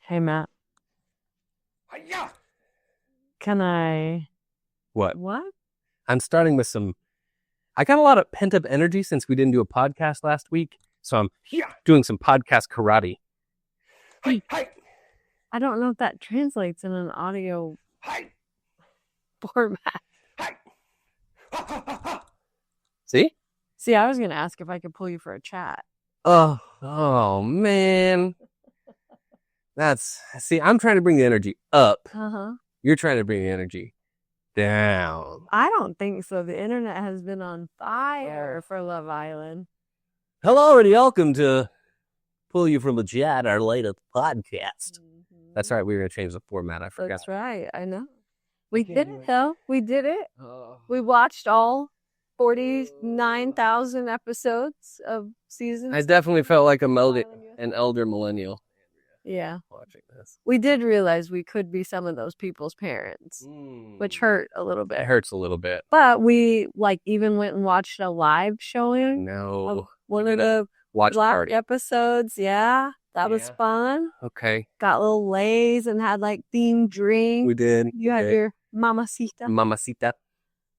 Hey, Matt. Hi-ya! Can I... What? What? I'm starting with I got a lot of pent-up energy since we didn't do a podcast last week, so I'm doing some podcast karate. Hi, hi, I don't know if that translates in an audio hi, format. hi. Ha, ha, ha, ha. See? See, I was going to ask if I could pull you for a chat. Oh, man. See, I'm trying to bring the energy up. Uh-huh. You're trying to bring the energy down. I don't think so. The internet has been on fire for Love Island. Hello and welcome to Pull You From a Chat, our latest podcast. Mm-hmm. That's right, we were going to change the format, I forgot. That's right, I know. We did it, though. We did it. Oh. We watched all 49,000 episodes of season. I definitely felt like an elder millennial. Yeah. Watching this. We did realize we could be some of those people's parents, which hurt a little bit. It hurts a little bit. But we even went and watched a live showing. No. Of one of the Watch black episodes. Yeah. That was fun. Okay. Got little lays and had themed drinks. We did. You had your mamacita. Mamacita.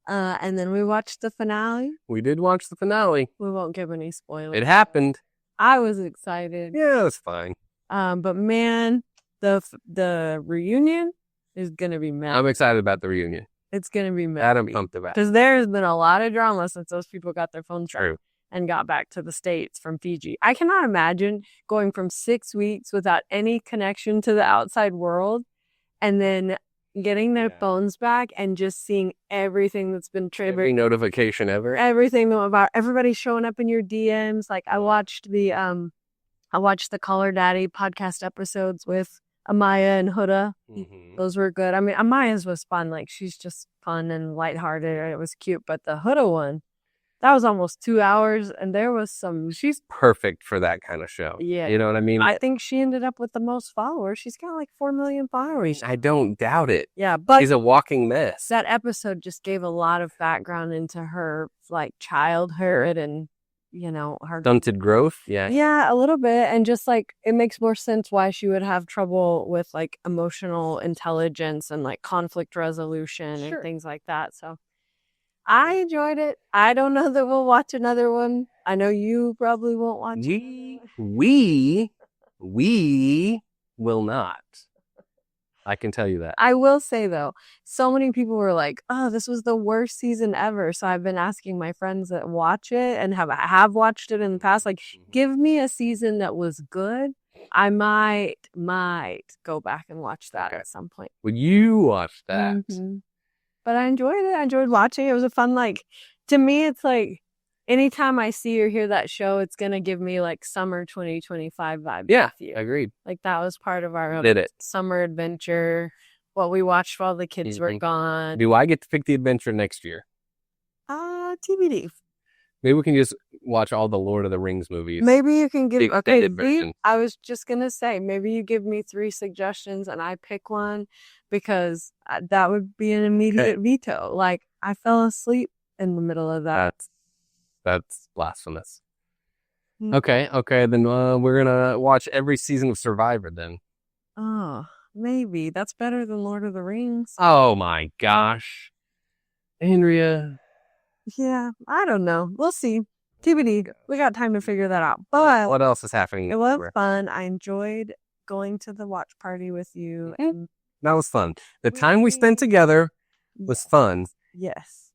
And then we watched the finale. We did watch the finale. We won't give any spoilers. It happened. I was excited. Yeah, it was fine. But man, the reunion is gonna be mad. I'm excited about the reunion. It's gonna be mad. That I'm pumped about. Because there's been a lot of drama since those people got their phones back True. and got back to the States from Fiji. I cannot imagine going from 6 weeks without any connection to the outside world and then getting their phones back and just seeing everything that's been triggered. Every notification ever. Everything about everybody showing up in your DMs. I watched the Caller Daddy podcast episodes with Amaya and Huda. Mm-hmm. Those were good. I mean, Amaya's was fun. She's just fun and lighthearted, and it was cute. But the Huda one, that was almost 2 hours, and there was some... She's perfect for that kind of show. Yeah. You know what I mean? I think she ended up with the most followers. She's got 4 million followers. I don't doubt it. Yeah, but... She's a walking mess. That episode just gave a lot of background into her, childhood and... her stunted growth. Yeah, a little bit. And just it makes more sense why she would have trouble with emotional intelligence and conflict resolution and things like that. So I enjoyed it. I don't know that we'll watch another one. I know you probably won't watch it. We will not. I can tell you that. I will say, though, so many people were like, oh, this was the worst season ever. So I've been asking my friends that watch it and have watched it in the past, give me a season that was good. I might go back and watch that at some point. Would you watch that? Mm-hmm. But I enjoyed it. I enjoyed watching it. It was a fun, to me, it's anytime I see or hear that show, it's going to give me summer 2025 vibes. Yeah, with you. Agreed. That was part of our summer adventure, what we watched while the kids were gone. Do I get to pick the adventure next year? TBD. Maybe we can just watch all the Lord of the Rings movies. Maybe you can give... Okay, I was just going to say, maybe you give me 3 suggestions and I pick one, because that would be an immediate veto. I fell asleep in the middle of that. That's blasphemous. Okay, then we're gonna watch every season of Survivor then. Oh, maybe. That's better than Lord of the Rings. Oh my gosh. Andrea. Yeah, I don't know. We'll see. TBD. We got time to figure that out. But what else is happening? It was fun. I enjoyed going to the watch party with you. And that was fun. The time we spent together was fun. Yes.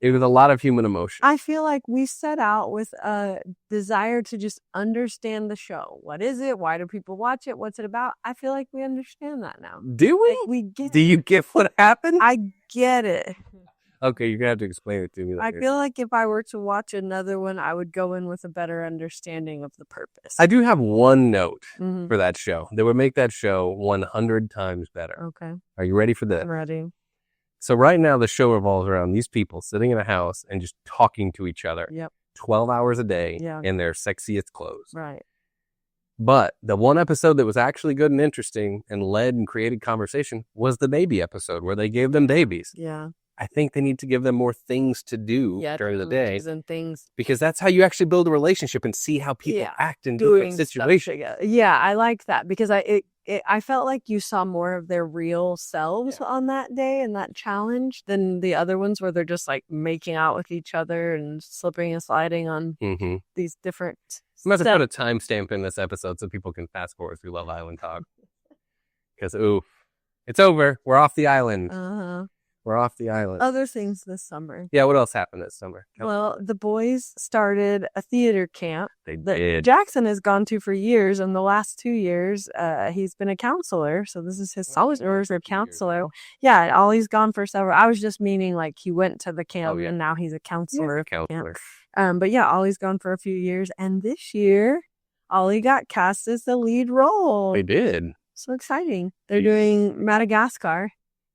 It was a lot of human emotion. I feel like we set out with a desire to just understand the show. What is it? Why do people watch it? What's it about? I feel like we understand that now. Do we? Do you get what happened? I get it. Okay, you're going to have to explain it to me later. I feel like if I were to watch another one, I would go in with a better understanding of the purpose. I do have one note for that show that would make that show 100 times better. Okay. Are you ready for this? I'm ready. So right now the show revolves around these people sitting in a house and just talking to each other. Yep. 12 hours a day in their sexiest clothes. Right. But the one episode that was actually good and interesting and led and created conversation was the baby episode where they gave them babies. Yeah. I think they need to give them more things to do during the day. And things. Because that's how you actually build a relationship and see how people act in different situations. Yeah, I like that because I felt like you saw more of their real selves on that day and that challenge than the other ones where they're just like making out with each other and slipping and sliding on these different. I'm going to put a timestamp in this episode so people can fast forward through Love Island talk. Because, it's over. We're off the island. We're off the island. Other things this summer. Yeah, what else happened this summer? Well, the boys started a theater camp that Jackson has gone to for years. And the last 2 years, he's been a counselor. So this is his first counselor. Yeah, Ollie's gone for several. I was just meaning like he went to the camp and now he's a counselor. But yeah, Ollie's gone for a few years. And this year, Ollie got cast as the lead role. They did. So exciting. They're doing Madagascar.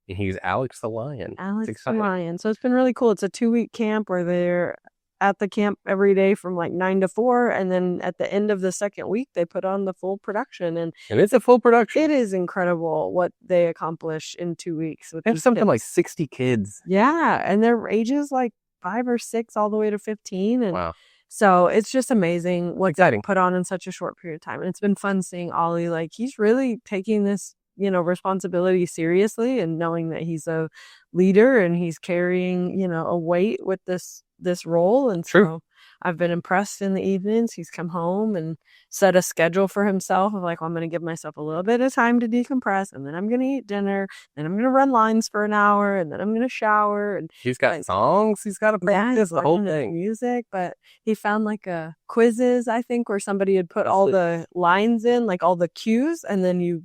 He's Alex the Lion. Alex the Lion. So it's been really cool. It's a 2-week camp where they're at the camp every day from like 9 to 4. And then at the end of the second week, they put on the full production. And it's a full production. It is incredible what they accomplish in 2 weeks. They have something like 60 kids. Yeah. And their ages like 5 or 6 all the way to 15. And wow. So it's just amazing what's put on in such a short period of time. And it's been fun seeing Ollie. Like he's really taking this responsibility seriously and knowing that he's a leader and he's carrying, a weight with this role. And so I've been impressed in the evenings. He's come home and set a schedule for himself of like, well, I'm going to give myself a little bit of time to decompress and then I'm going to eat dinner and I'm going to run lines for an hour and then I'm going to shower. And he's got songs. He's got to practice the whole thing. Music, but he found like a quizzes, I think, where somebody had put all the lines in, like all the cues, and then you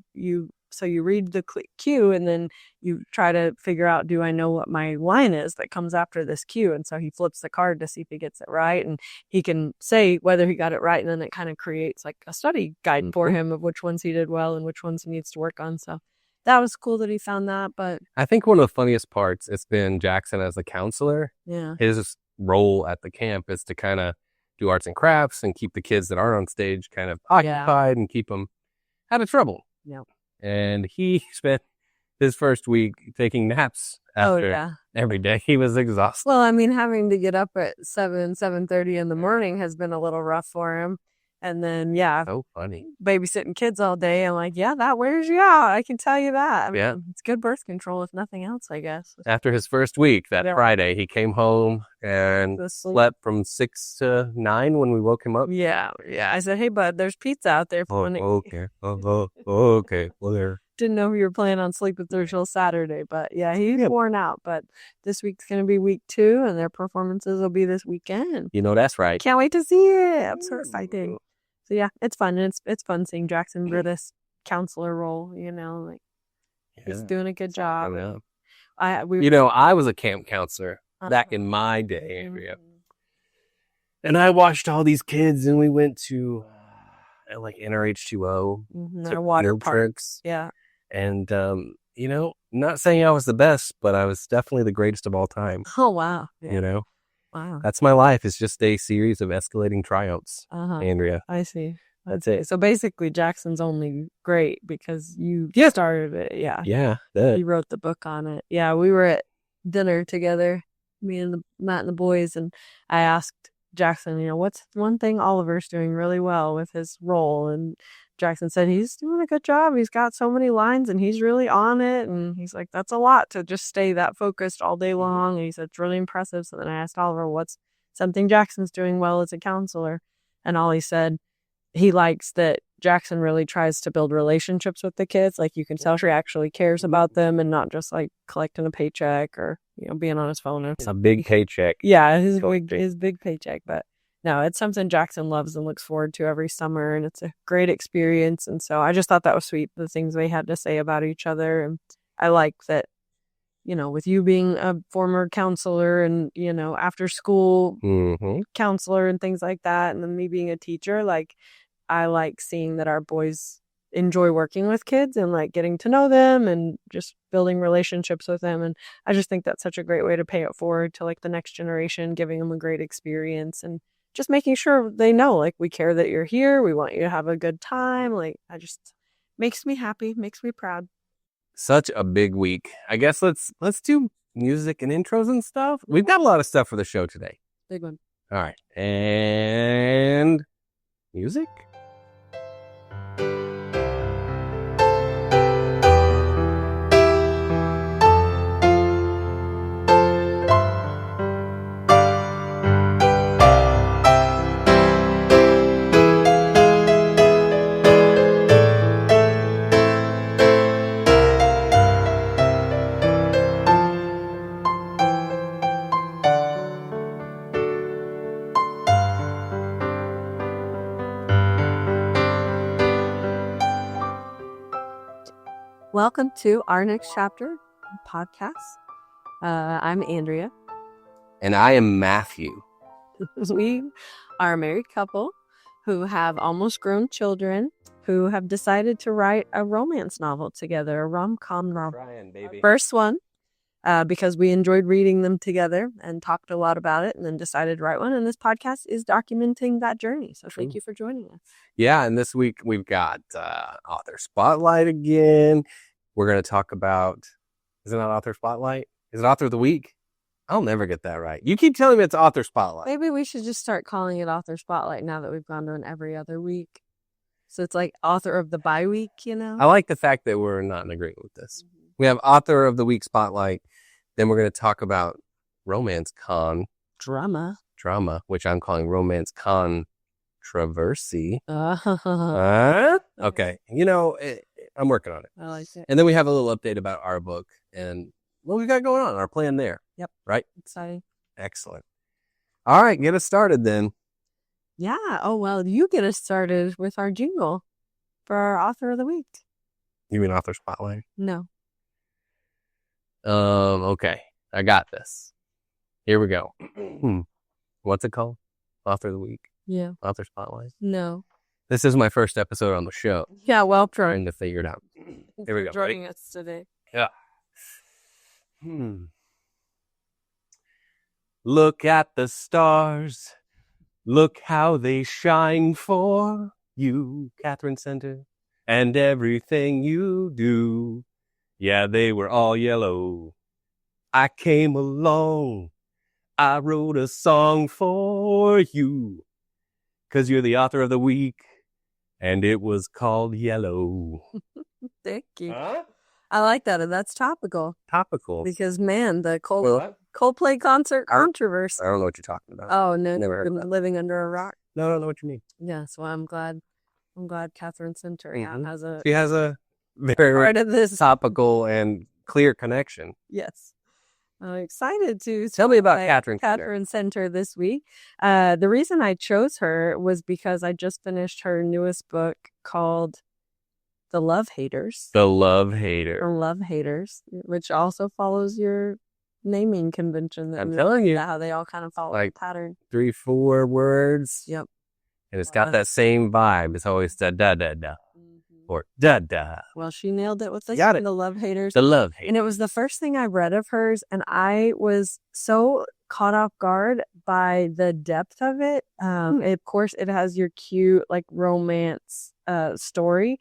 read the cue and then you try to figure out, do I know what my line is that comes after this cue? And so he flips the card to see if he gets it right. And he can say whether he got it right. And then it kind of creates like a study guide for him of which ones he did well and which ones he needs to work on. So that was cool that he found that. But I think one of the funniest parts has been Jackson as a counselor. Yeah. His role at the camp is to kind of do arts and crafts and keep the kids that aren't on stage kind of occupied and keep them out of trouble. Yeah. And he spent his first week taking naps after every day. He was exhausted. Well, I mean, having to get up at 7:30 in the morning has been a little rough for him. And then, so funny. Babysitting kids all day. I'm like, that wears you out. I can tell you that. I mean, it's good birth control, if nothing else, I guess. After his first week, that Friday, he came home and slept from 6 to 9 when we woke him up. Yeah. I said, hey, bud, there's pizza out there. Okay. Okay. Well, there. Didn't know you were planning on sleeping through till Saturday, but he's worn out. But this week's going to be week 2, and their performances will be this weekend. That's right. Can't wait to see it. I'm so excited. So it's fun, and it's fun seeing Jackson for this counselor role. He's doing a good job. I was a camp counselor back in my day, Andrea, and I watched all these kids, and we went to like NRH2O, our water parks, and not saying I was the best, but I was definitely the greatest of all time. Oh wow! Wow. That's my life. It's just a series of escalating tryouts, Andrea. I see. That's it. So basically, Jackson's only great because you started it. Yeah. Yeah. You wrote the book on it. Yeah. We were at dinner together, me and Matt and the boys, and I asked Jackson, what's one thing Oliver's doing really well with his role? And Jackson said he's doing a good job. He's got so many lines and he's really on it. And he's like, that's a lot to just stay that focused all day long. And he said, it's really impressive. So then I asked Oliver, what's something Jackson's doing well as a counselor? And Ollie said he likes that Jackson really tries to build relationships with the kids. Like you can tell she actually cares about them and not just like collecting a paycheck or, being on his phone. It's a big paycheck. Yeah, his big paycheck. But no, it's something Jackson loves and looks forward to every summer, and it's a great experience. And so I just thought that was sweet, the things they had to say about each other. And I like that, with you being a former counselor and, after school counselor and things like that, and then me being a teacher, like I like seeing that our boys enjoy working with kids and like getting to know them and just building relationships with them. And I just think that's such a great way to pay it forward to like the next generation, giving them a great experience and just making sure they know, like, we care that you're here. We want you to have a good time. Like, makes me happy, makes me proud. Such a big week. I guess let's do music and intros and stuff. We've got a lot of stuff for the show today. Big one. All right. And music? Welcome to our next chapter podcast. I'm Andrea. And I am Matthew. We are a married couple who have almost grown children who have decided to write a romance novel together, a rom-com novel. Trying, baby. First one, because we enjoyed reading them together and talked a lot about it and then decided to write one. And this podcast is documenting that journey. So thank you for joining us. Yeah, and this week we've got Author Spotlight again. We're going to talk about, is it not Author Spotlight? Is it Author of the Week? I'll never get that right. You keep telling me it's Author Spotlight. Maybe we should just start calling it Author Spotlight now that we've gone to an every other week. So it's like Author of the Bye Week, you know? I like the fact that we're not in agreement with this. Mm-hmm. We have Author of the Week Spotlight. Then we're going to talk about Romance Con. Drama, which I'm calling Romance Con-troversy. Okay. You know, I'm working on it. I like it. And then we have a little update about our book and what we got going on, our plan there. Yep. Right? Exciting. Excellent. All right, get us started then. Yeah. Oh, well, you get us started with our jingle for our Author of the Week. You mean Author Spotlight? No. Okay. I got this. Here we go. What's it called? Author of the Week? Yeah. Author Spotlight? No. This is my first episode on the show. Yeah, well, trying to figure it out. Here we go. Joining us today. Yeah. Look at the stars. Look how they shine for you, Katherine Center, and everything you do. Yeah, they were all yellow. I came along. I wrote a song for you, 'cause you're the author of the week, and it was called Yellow. Thank you. Huh? I like that, and that's topical. Topical. Because, man, the Coldplay concert controversy. I don't know what you're talking about. Oh, no. Never heard of that. Living under a rock. No, I don't know what you mean. Yeah, so I'm glad Katherine Center has a... She has a very part of this topical and clear connection. Yes. I'm excited to tell me about Katherine Center this week. The reason I chose her was because I just finished her newest book called The Love Haters. The Love Hater. Or Love Haters, which also follows your naming convention. I'm telling you. How they all kind of follow like the pattern. 3-4 words. Yep. And it's got that same vibe. It's always da-da-da-da. Or da-da. Well, she nailed it with the Love Haters. The Love Haters. And it was the first thing I read of hers, and I was so caught off guard by the depth of it. Of course, it has your cute, like, romance story,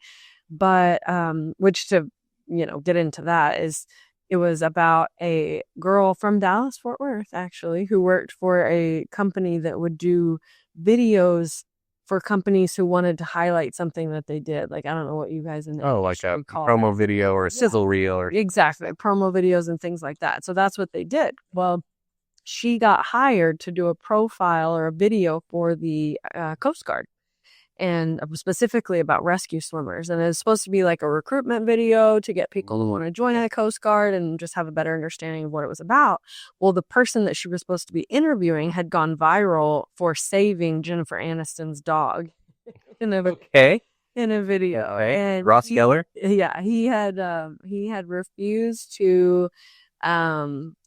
but which to, get into that is, it was about a girl from Dallas, Fort Worth, actually, who worked for a company that would do videos for companies who wanted to highlight something that they did. Like, I don't know what you guys in the like a promo video or a sizzle reel. Or exactly. Promo videos and things like that. So that's what they did. Well, she got hired to do a profile or a video for the Coast Guard, and specifically about rescue swimmers. And it was supposed to be like a recruitment video to get people who want to join the Coast Guard and just have a better understanding of what it was about. Well, the person that she was supposed to be interviewing had gone viral for saving Jennifer Aniston's dog in a video. And Ross Geller? Yeah, he had refused to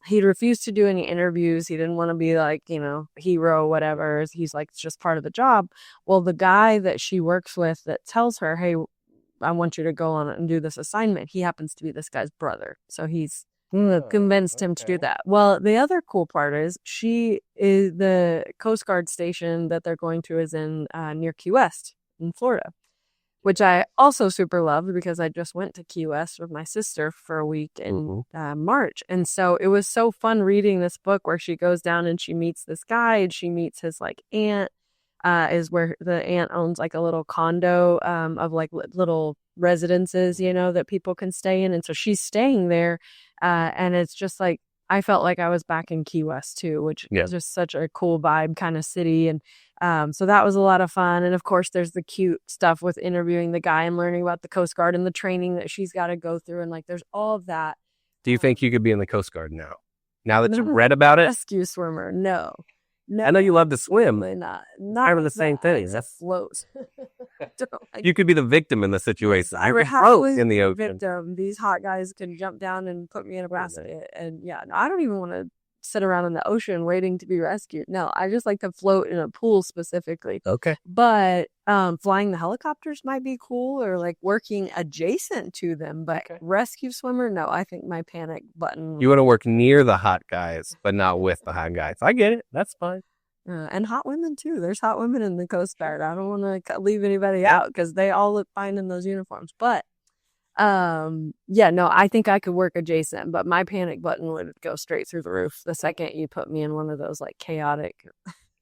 he'd refused to do any interviews. He didn't want to be like, hero, whatever. He's like, it's just part of the job. Well, the guy that she works with that tells her, hey, I want you to go on and do this assignment, he happens to be this guy's brother. So he's convinced him to do that. Well, the other cool part is the Coast Guard station that they're going to is in near Key West in Florida, which I also super loved because I just went to Key West with my sister for a week in March. And so it was so fun reading this book where she goes down and she meets this guy, and she meets his like aunt, is where the aunt owns like a little condo of like little residences, that people can stay in. And so she's staying there. And it's just like, I felt like I was back in Key West too, which is just such a cool vibe kind of city. And so that was a lot of fun. And of course, there's the cute stuff with interviewing the guy and learning about the Coast Guard and the training that she's got to go through. And like, there's all of that. Do you think you could be in the Coast Guard now? Now that you've read about it? Rescue swimmer, no. No, I know you love to swim. not Kind of the same thing. That's float. You could be the victim in the situation. I You're float in the ocean. Victim. These hot guys can jump down and put me in a basket, and yeah, no, I don't even want to sit around in the ocean waiting to be rescued. No, I just like to float in a pool specifically. Okay. But flying the helicopters might be cool, or like working adjacent to them. But rescue swimmer, no, I think my panic button. You want to work near the hot guys, but not with the hot guys. I get it. That's fine. And hot women too. There's hot women in the Coast Guard. I don't want to leave anybody out because they all look fine in those uniforms. But yeah, no, I think I could work adjacent, but my panic button would go straight through the roof the second you put me in one of those like chaotic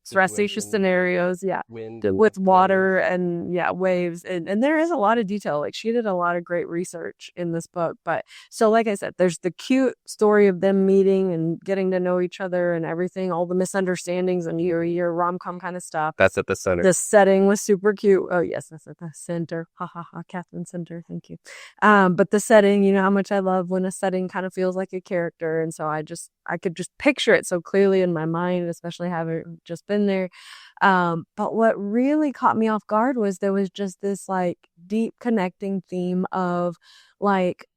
stress-ation scenarios. Yeah, with water and waves, and there is a lot of detail. Like she did a lot of great research in this book. But so like I said, there's the cute story of them meeting and getting to know each other and everything, all the misunderstandings and your rom-com kind of stuff. That's at the center. The setting was super cute. Oh yes, that's at the center. Ha ha ha, Katherine Center. Thank you. But the setting, you know how much I love when a setting kind of feels like a character, and so I could just picture it so clearly in my mind, especially having just been there. But what really caught me off guard was there was just this like deep connecting theme of like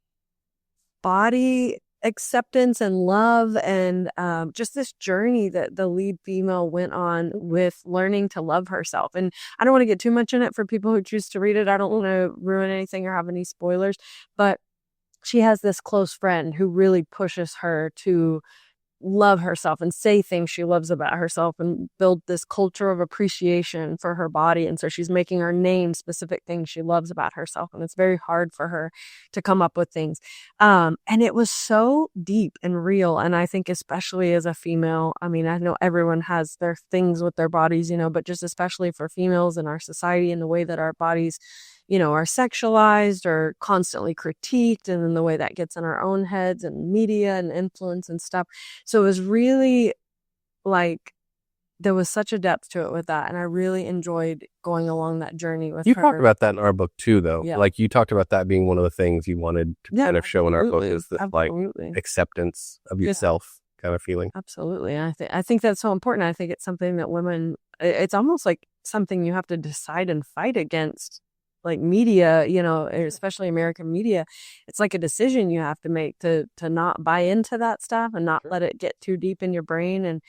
body acceptance and love, and just this journey that the lead female went on with learning to love herself. And I don't want to get too much in it for people who choose to read it. I don't want to ruin anything or have any spoilers, but she has this close friend who really pushes her to love herself and say things she loves about herself and build this culture of appreciation for her body. And so she's making her name specific things she loves about herself. And it's very hard for her to come up with things. And it was so deep and real. And I think especially as a female, I mean, I know everyone has their things with their bodies, you know, but just especially for females in our society and the way that our bodies, you know, are sexualized or constantly critiqued, and then the way that gets in our own heads and media and influence and stuff. So it was really like there was such a depth to it with that, and I really enjoyed going along that journey with her. You talked about that in our book too, though. Yeah. Like you talked about that being one of the things you wanted to kind of show in our book is this like acceptance of yourself kind of feeling. Absolutely. And I think that's so important. I think it's something that women, it's almost like something you have to decide and fight against. Like media, you know, especially American media, it's like a decision you have to make to not buy into that stuff and not let it get too deep in your brain.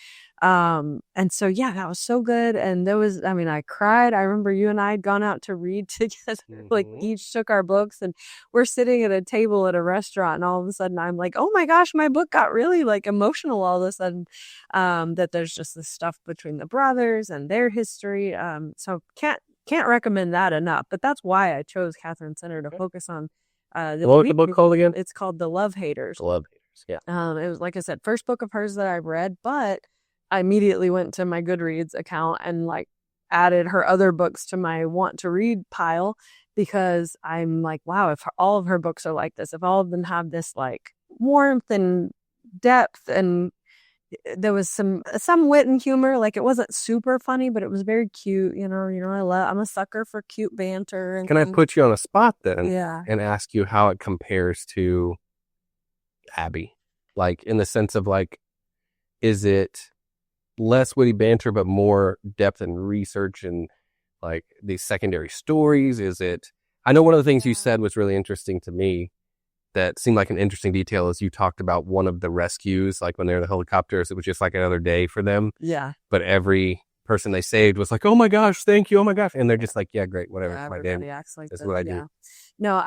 And so, yeah, that was so good. And there was, I mean, I cried. I remember you and I had gone out to read together, like each took our books, and we're sitting at a table at a restaurant, and all of a sudden I'm like, oh my gosh, my book got really like emotional all of a sudden, that there's just this stuff between the brothers and their history. So can't recommend that enough, but that's why I chose Katherine Center to focus on. What was the book called again? It's called The Love Haters. The Love Haters, yeah. It was, like I said, first book of hers that I've read, but I immediately went to my Goodreads account and like added her other books to my want to read pile, because I'm like, wow, if all of her books are like this, if all of them have this like warmth and depth, and there was some wit and humor. Like it wasn't super funny, but it was very cute. You know, I'm a sucker for cute banter. And can I put you on a spot then? Yeah. And ask you how it compares to Abby, like in the sense of like, is it less witty banter but more depth and research and like these secondary stories? Is it? I know one of the things you said was really interesting to me. That seemed like an interesting detail is you talked about one of the rescues, like when they're in the helicopters, it was just like another day for them. Yeah. But every person they saved was like, oh my gosh, thank you. Oh my gosh. And they're just like, yeah, great. Whatever. Yeah, my everybody acts like that's what I do. No,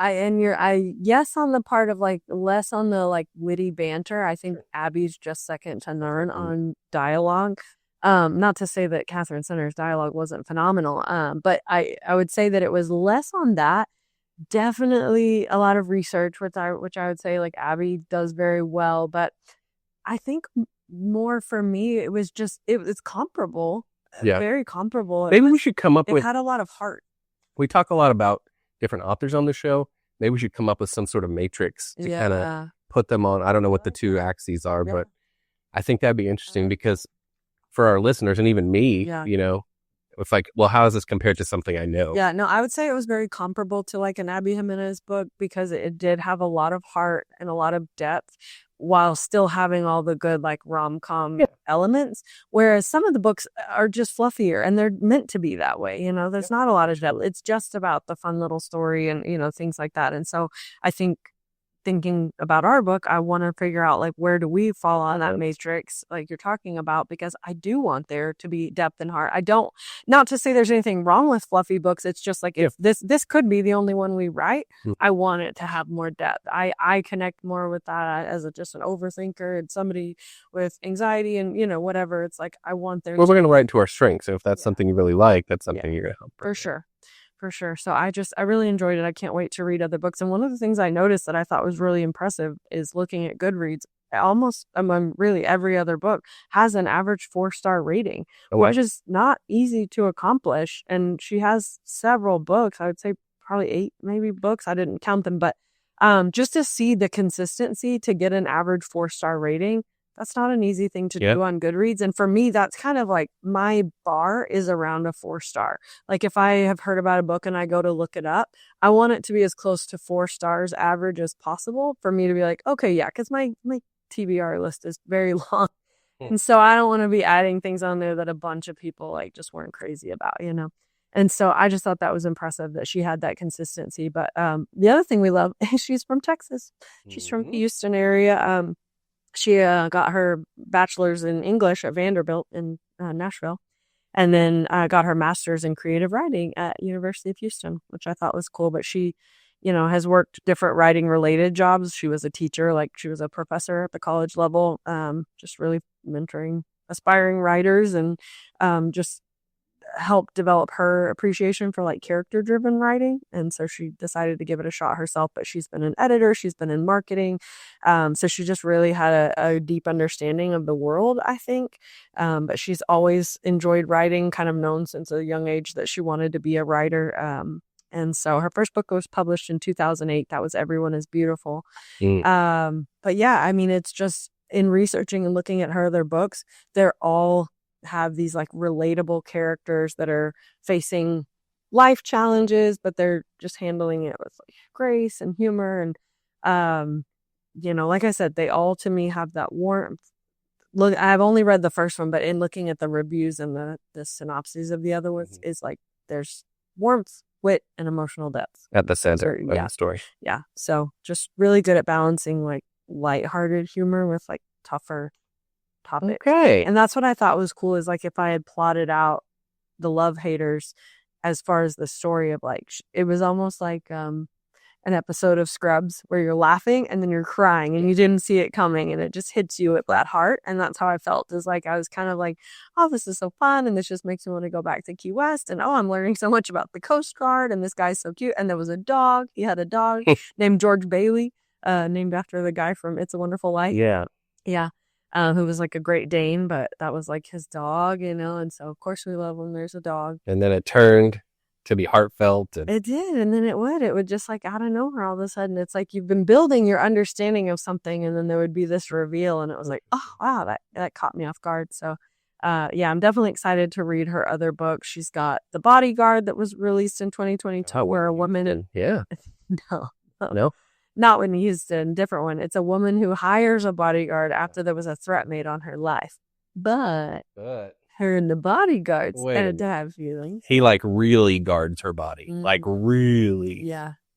yes, on the part of like less on the like witty banter. I think Abby's just second to none on dialogue. Not to say that Katherine Center's dialogue wasn't phenomenal. But I would say that it was less on that. Definitely a lot of research, which I would say like Abby does very well, but I think more for me it was comparable, very comparable. Maybe we should come up with. It had a lot of heart. We talk a lot about different authors on the show. Maybe we should come up with some sort of matrix to kind of put them on. I don't know what the two axes are, but I think that'd be interesting because for our listeners and even me, you know. It's like, well, how is this compared to something I know? Yeah, no, I would say it was very comparable to like an Abby Jimenez book because it did have a lot of heart and a lot of depth, while still having all the good like rom-com elements, whereas some of the books are just fluffier and they're meant to be that way. You know, there's not a lot of depth. It's just about the fun little story and, you know, things like that. And so I think thinking about our book, I want to figure out like where do we fall on that matrix like you're talking about, because I do want there to be depth and heart. I don't, not to say there's anything wrong with fluffy books. It's just like if this could be the only one we write, I want it to have more depth. I connect more with that as just an overthinker and somebody with anxiety and, you know, whatever. It's like I want there. Well, we're going to write to our strengths. So if that's something you really like, that's something you're going to help. For sure. For sure. So I really enjoyed it. I can't wait to read other books. And one of the things I noticed that I thought was really impressive is looking at Goodreads. Almost among really every other book has an average 4-star rating, which is not easy to accomplish. And she has several books. I would say probably 8 maybe books. I didn't count them, but just to see the consistency to get an average 4-star rating, that's not an easy thing to do on Goodreads. And for me, that's kind of like my bar is around a 4-star. Like if I have heard about a book and I go to look it up, I want it to be as close to 4 stars average as possible for me to be like, okay, yeah, because my TBR list is very long. And so I don't want to be adding things on there that a bunch of people like just weren't crazy about, you know? And so I just thought that was impressive that she had that consistency. But the other thing we love is she's from Texas. She's from the Houston area. She got her bachelor's in English at Vanderbilt in Nashville, and then got her master's in creative writing at University of Houston, which I thought was cool. But she, you know, has worked different writing related jobs. She was a teacher, like she was a professor at the college level, just really mentoring aspiring writers and just helped develop her appreciation for like character driven writing. And so she decided to give it a shot herself, but she's been an editor, she's been in marketing. So she just really had a deep understanding of the world, I think. But she's always enjoyed writing, kind of known since a young age that she wanted to be a writer. And so her first book was published in 2008. That was Everyone is Beautiful. But yeah, I mean, it's just in researching and looking at her other books, they're all have these like relatable characters that are facing life challenges, but they're just handling it with like grace and humor. And, you know, like I said, they all to me have that warmth. Look, I've only read the first one, but in looking at the reviews and the synopses of the other ones, is like there's warmth, wit, and emotional depth at the center of the story. Yeah. So just really good at balancing like lighthearted humor with like tougher topics. Okay. And that's what I thought was cool is like if I had plotted out the love haters as far as the story of like, it was almost like an episode of Scrubs where you're laughing and then you're crying and you didn't see it coming and it just hits you at that heart. And that's how I felt, is like I was kind of like, oh, this is so fun and this just makes me want to go back to Key West, and oh, I'm learning so much about the Coast Guard and this guy's so cute. And there was a dog. He had a dog named George Bailey, named after the guy from It's a Wonderful Life. Yeah. Who was like a Great Dane, but that was like his dog, you know. And so of course we love when there's a dog. And then it turned to be heartfelt. And it did. And then it would just like out of nowhere all of a sudden. It's like you've been building your understanding of something and then there would be this reveal and it was like, oh wow, that caught me off guard. So yeah, I'm definitely excited to read her other books. She's got The Bodyguard that was released in 2022 where a woman No, not Whitney Houston, different one. It's a woman who hires a bodyguard after there was a threat made on her life. But her and the bodyguard started to have feelings. He like really guards her body. Like really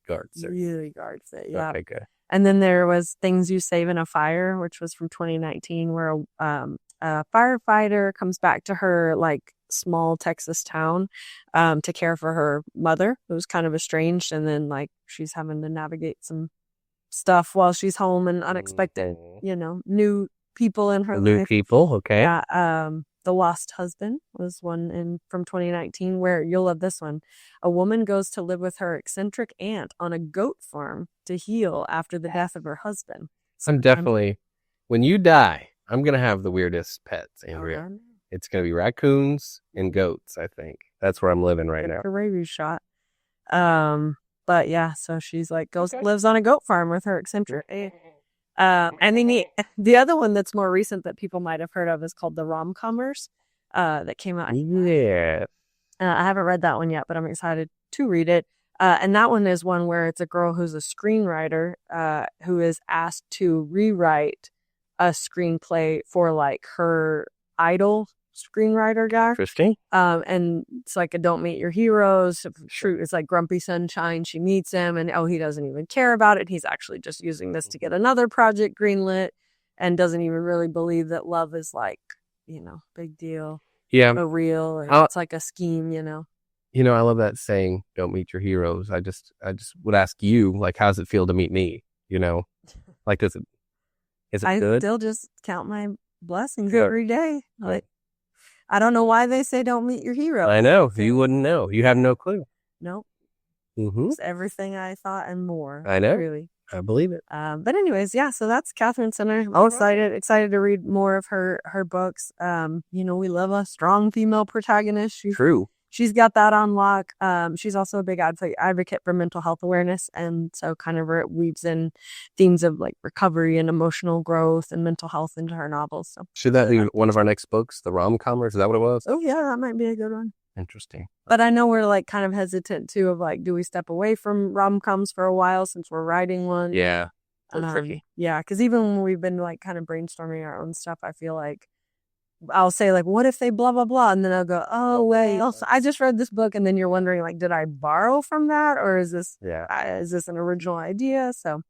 guards her. Really guards it, yeah. Okay, good. And then there was Things You Save in a Fire, which was from 2019, where a firefighter comes back to her like small Texas town to care for her mother, who was kind of estranged, and then like she's having to navigate some stuff while she's home and unexpected, you know, new people in her life. New people, okay. Yeah. The Lost Husband was one from 2019 where you'll love this one. A woman goes to live with her eccentric aunt on a goat farm to heal after the death of her husband. I'm definitely, when you die, I'm going to have the weirdest pets, Andrea. It's going to be raccoons and goats, I think. That's where I'm living right now. A rabies shot. But yeah, so she's like lives on a goat farm with her eccentric. And then the other one that's more recent that people might have heard of is called the Rom-comers that came out. Yeah. I haven't read that one yet, but I'm excited to read it. And that one is one where it's a girl who's a screenwriter who is asked to rewrite a screenplay for like her idol screenwriter guy. Interesting. And it's like a Don't Meet Your Heroes. It's like Grumpy Sunshine. She meets him and he doesn't even care about it. He's actually just using this to get another project greenlit and doesn't even really believe that love is like, big deal. Yeah. But real. Or it's like a scheme, I love that saying, don't meet your heroes. I just would ask you, like, how does it feel to meet me? Like, is it good? I still just count my blessings every day. Like, I don't know why they say don't meet your hero. I know. You wouldn't know. You have no clue. Nope. Mm-hmm. It's everything I thought and more. I know. Really. I believe it. But anyways, yeah, so that's Katherine Center. I'm excited to read more of her books. We love a strong female protagonist. True. She's got that on lock. She's also a big advocate for mental health awareness. And so kind of weaves in themes of like recovery and emotional growth and mental health into her novels. So should that be one of our next books, the rom-com, is that what it was? Oh yeah, that might be a good one. Interesting. But I know we're like kind of hesitant too of like, do we step away from rom-coms for a while since we're writing one? Yeah. Tricky. Yeah, because even when we've been like kind of brainstorming our own stuff, I feel like I'll say like, what if they blah, blah, blah. And then I'll go, oh, wait, I just read this book. And then you're wondering like, did I borrow from that? Or is this an original idea? So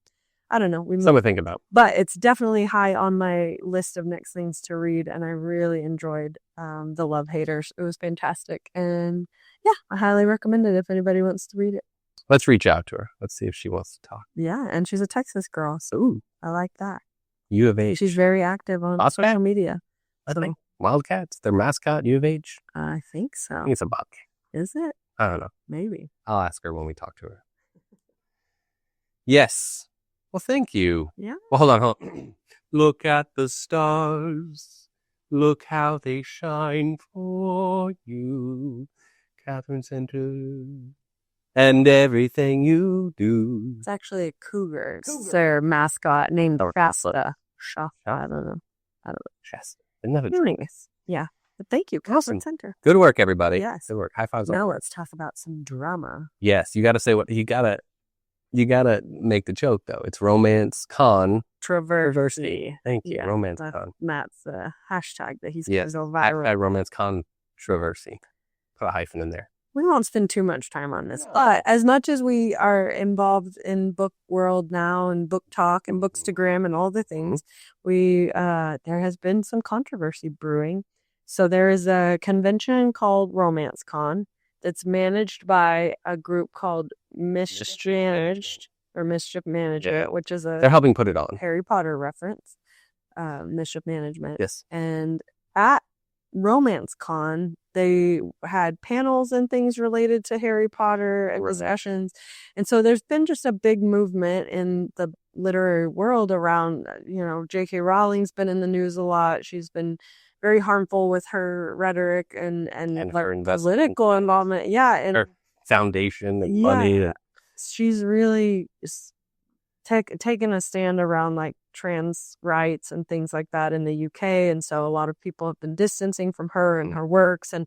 I don't know. Something to think about. But it's definitely high on my list of next things to read. And I really enjoyed The Love Haters. It was fantastic. And yeah, I highly recommend it if anybody wants to read it. Let's reach out to her. Let's see if she wants to talk. Yeah. And she's a Texas girl. So ooh, I like that. U of H. She's very active on social media. I don't know. Wildcats, their mascot, U of H? I think so. I think it's a bobcat. Is it? I don't know. Maybe. I'll ask her when we talk to her. Yes. Well, thank you. Yeah. Well, hold on. Look at the stars. Look how they shine for you. Katherine Center. And everything you do. It's actually a cougar. It's their mascot named Shasta. I don't know. Shasta. Another anyways, yeah. But thank you, Katherine Center. Good work, everybody. Yes. Good work. High fives. Now let's talk about some drama. Yes, you got to say what you gotta make the joke though. It's romance Controversy. Thank you. Yeah, romance con. Matt's hashtag that he's going to go viral. Hashtag romance controversy. Put a hyphen in there. We won't spend too much time on this, but as much as we are involved in book world now and book talk and bookstagram and all the things, there has been some controversy brewing. So there is a convention called Romance Con that's managed by a group called Mischief Management, which is they're helping put it on. Harry Potter reference. Mischief Management. Yes. And at Romance Con, they had panels and things related to Harry Potter and possessions. And so there's been just a big movement in the literary world around, J.K. Rowling's been in the news a lot. She's been very harmful with her rhetoric and her political involvement. Yeah. And her foundation and money. She's really taken a stand around like trans rights and things like that in the UK, and so a lot of people have been distancing from her and her works, and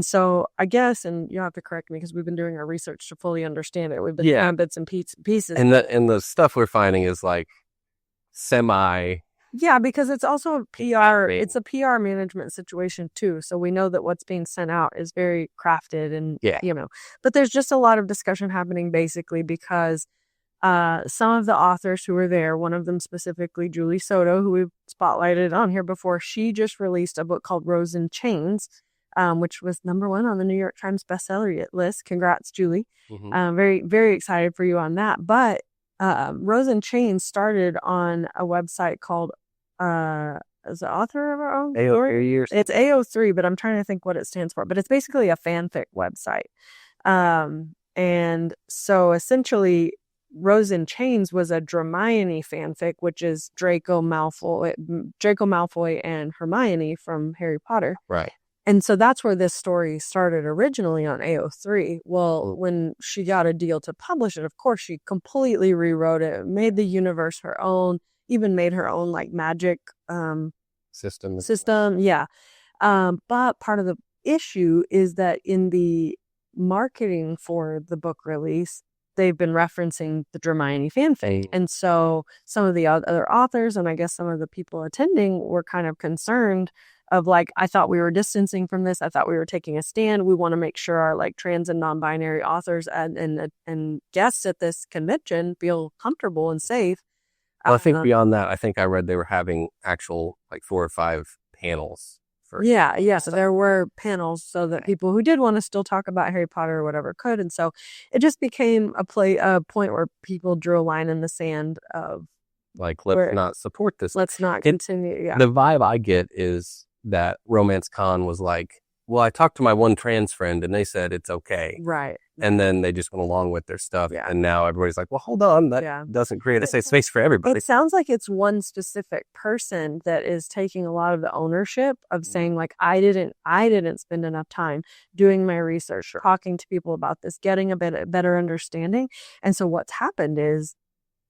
so I guess, and you have to correct me because we've been doing our research to fully understand it. We've been bits and pieces, and the stuff we're finding is like semi. Yeah, because it's also a PR. It's a PR management situation too. So we know that what's being sent out is very crafted, and but there's just a lot of discussion happening basically because some of the authors who were there, one of them specifically, Julie Soto, who we've spotlighted on here before, she just released a book called Rose in Chains, which was #1 on the New York Times bestseller list. Congrats, Julie. Mm-hmm. Very, very excited for you on that. But Rose in Chains started on a website called, is the author of our own story? It's AO3, but I'm trying to think what it stands for. But it's basically a fanfic website. And so essentially, Rose in Chains was a Hermione fanfic, which is Draco Malfoy and Hermione from Harry Potter. Right. And so that's where this story started originally on AO3. Well, when she got a deal to publish it, of course, she completely rewrote it, made the universe her own, even made her own like magic system. Yeah. But part of the issue is that in the marketing for the book release, they've been referencing the Hermione fanfic. And so some of the other authors, and I guess some of the people attending, were kind of concerned of like, I thought we were distancing from this. I thought we were taking a stand. We want to make sure our like trans and non-binary authors and guests at this convention feel comfortable and safe. Well, I think beyond that, I think I read they were having actual like 4 or 5 panels. Yeah. So there were panels so that people who did want to still talk about Harry Potter or whatever could. And so it just became a point where people drew a line in the sand of like, let's not support this. Let's not continue. Yeah. The vibe I get is that Romance Con was like, well, I talked to my one trans friend and they said it's okay. Right. And then they just went along with their stuff. Yeah. And now everybody's like, well, hold on. That doesn't create a safe space for everybody. It sounds like it's one specific person that is taking a lot of the ownership of saying like, I didn't spend enough time doing my research, talking to people about this, getting a better understanding. And so what's happened is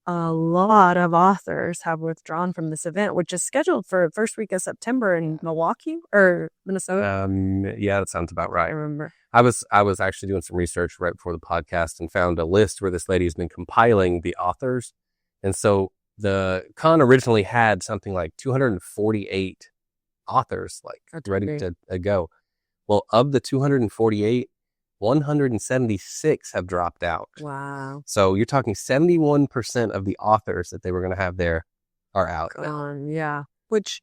a lot of authors have withdrawn from this event, which is scheduled for first week of September in Milwaukee or Minnesota. Yeah, that sounds about right. I remember. I was actually doing some research right before the podcast and found a list where this lady has been compiling the authors. And so the con originally had something like 248 authors ready to go. Well, of the 248, 176 have dropped out. Wow. So you're talking 71% of the authors that they were going to have there are out. Yeah. Which,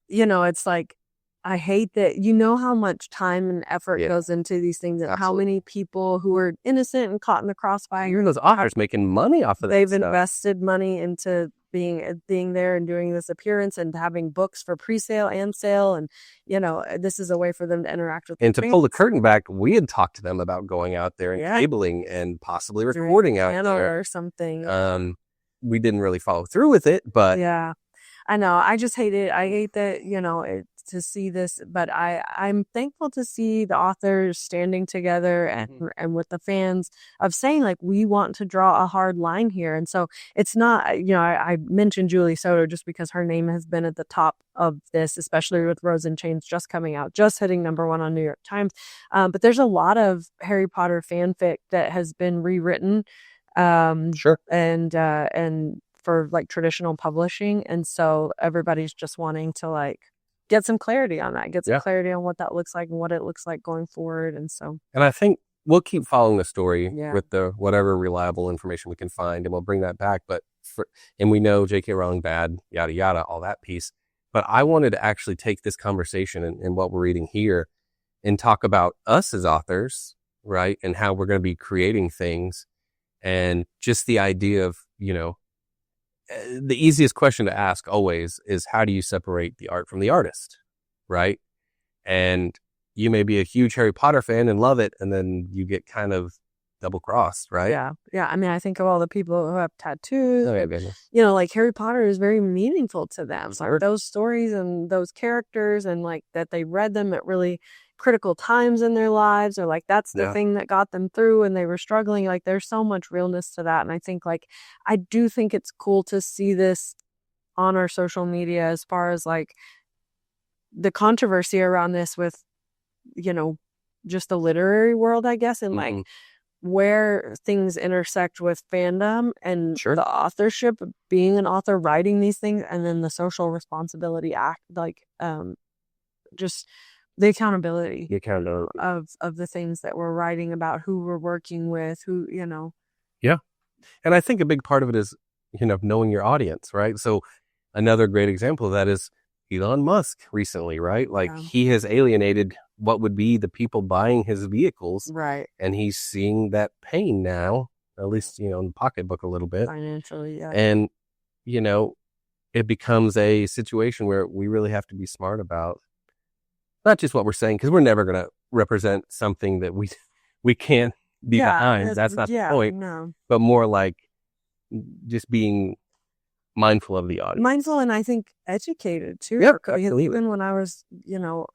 it's like, I hate that, how much time and effort goes into these things and how many people who are innocent and caught in the crossfire. Even those authors making money off of that They've invested money into being there and doing this appearance and having books for pre-sale and sale. And, this is a way for them to interact with and to pull the curtain back, we had talked to them about going out there and cabling and possibly recording out there. Or something. We didn't really follow through with it, but yeah, I know. I just hate it. I hate that, to see this, but I'm thankful to see the authors standing together and with the fans of saying like, we want to draw a hard line here. And so it's not, I mentioned Julie Soto just because her name has been at the top of this, especially with Rose in Chains just coming out, just hitting #1 on New York Times. But there's a lot of Harry Potter fanfic that has been rewritten. Sure. And for like traditional publishing. And so everybody's just wanting to like get some clarity on that, get some clarity on what that looks like and what it looks like going forward. And I think we'll keep following the story with the whatever reliable information we can find, and we'll bring that back. But and we know J.K. Rowling bad, yada, yada, all that piece. But I wanted to actually take this conversation and what we're reading here and talk about us as authors, right? And how we're going to be creating things and just the idea of, the easiest question to ask always is, how do you separate the art from the artist, right? And you may be a huge Harry Potter fan and love it, and then you get kind of double-crossed, right? Yeah. I mean, I think of all the people who have tattoos. Like Harry Potter is very meaningful to them. Like those stories and those characters, and like that they read them at really critical times in their lives, or like that's the thing that got them through and they were struggling. Like there's so much realness to that. And I think I do think it's cool to see this on our social media as far as like the controversy around this with, just the literary world, I guess, and like where things intersect with fandom and the authorship, being an author, writing these things, and then the social responsibility act, like just the accountability of the things that we're writing about, who we're working with, who, Yeah. And I think a big part of it is, knowing your audience, right? So another great example of that is Elon Musk recently, right? Like he has alienated what would be the people buying his vehicles. Right. And he's seeing that pain now, at least, in the pocketbook a little bit. Financially, yeah. And, it becomes a situation where we really have to be smart about not just what we're saying, because we're never going to represent something that we can't be behind. That's not the point. No. But more like just being mindful of the audience. Mindful, and I think educated too. Yep, even when I was,